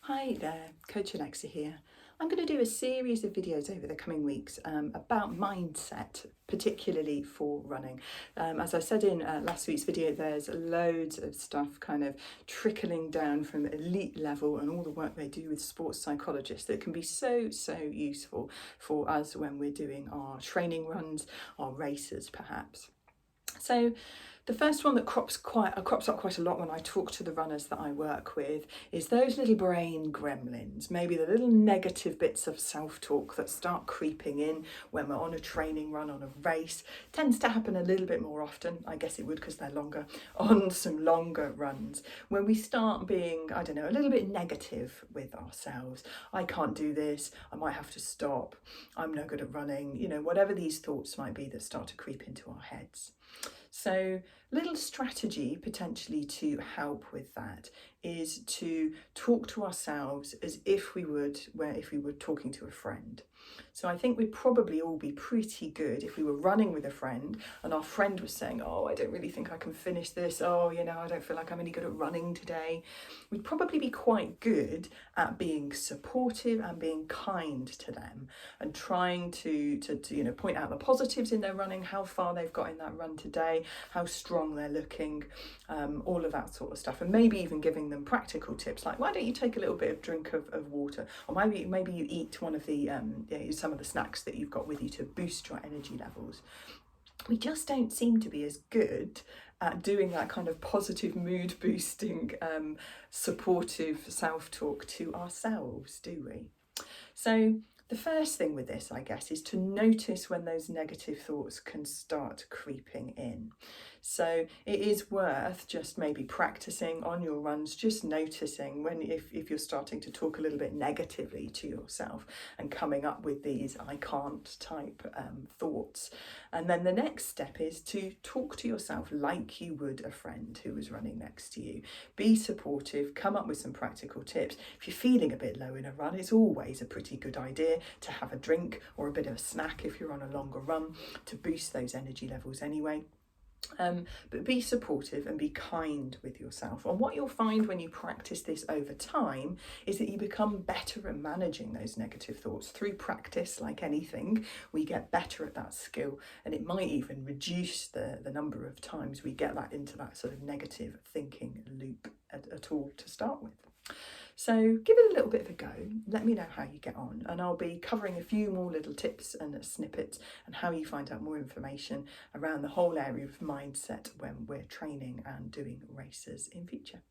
Hi there, Coach Alexa here. I'm going to do a series of videos over the coming weeks about mindset, particularly for running. As I said in last week's video, there's loads of stuff kind of trickling down from elite level and all the work they do with sports psychologists that can be so useful for us when we're doing our training runs, our races perhaps. So the first one that crops up quite a lot when I talk to the runners that I work with is those little brain gremlins, maybe the little negative bits of self-talk that start creeping in when we're on a training run, on a race. Tends to happen a little bit more often, I guess it would because they're longer, on some longer runs, when we start being, I don't know, a little bit negative with ourselves. I can't do this, I might have to stop, I'm no good at running, whatever these thoughts might be that start to creep into our heads. So little strategy potentially to help with that is to talk to ourselves as if we were talking to a friend. So I think we'd probably all be pretty good if we were running with a friend and our friend was saying, oh, I don't really think I can finish this. Oh, I don't feel like I'm any good at running today. We'd probably be quite good at being supportive and being kind to them and trying to point out the positives in their running, how far they've got in that run today, how strong they're looking, all of that sort of stuff, and maybe even giving them practical tips like, why don't you take a little bit of drink of water, or maybe you eat one of the some of the snacks that you've got with you to boost your energy levels. We just don't seem to be as good at doing that kind of positive mood boosting supportive self-talk to ourselves, do we? So the first thing with this, I guess, is to notice when those negative thoughts can start creeping in. So it is worth just maybe practicing on your runs, just noticing when if you're starting to talk a little bit negatively to yourself and coming up with these I can't type thoughts. And then the next step is to talk to yourself like you would a friend who was running next to you. Be supportive, come up with some practical tips. If you're feeling a bit low in a run, it's always a pretty good idea to have a drink or a bit of a snack if you're on a longer run to boost those energy levels anyway. But be supportive and be kind with yourself. And what you'll find when you practice this over time is that you become better at managing those negative thoughts. Through practice, like anything, we get better at that skill, and it might even reduce the number of times we get that into that sort of negative thinking loop at all to start with. So give it a little bit of a go, let me know how you get on, and I'll be covering a few more little tips and snippets and how you find out more information around the whole area of mindset when we're training and doing races in future.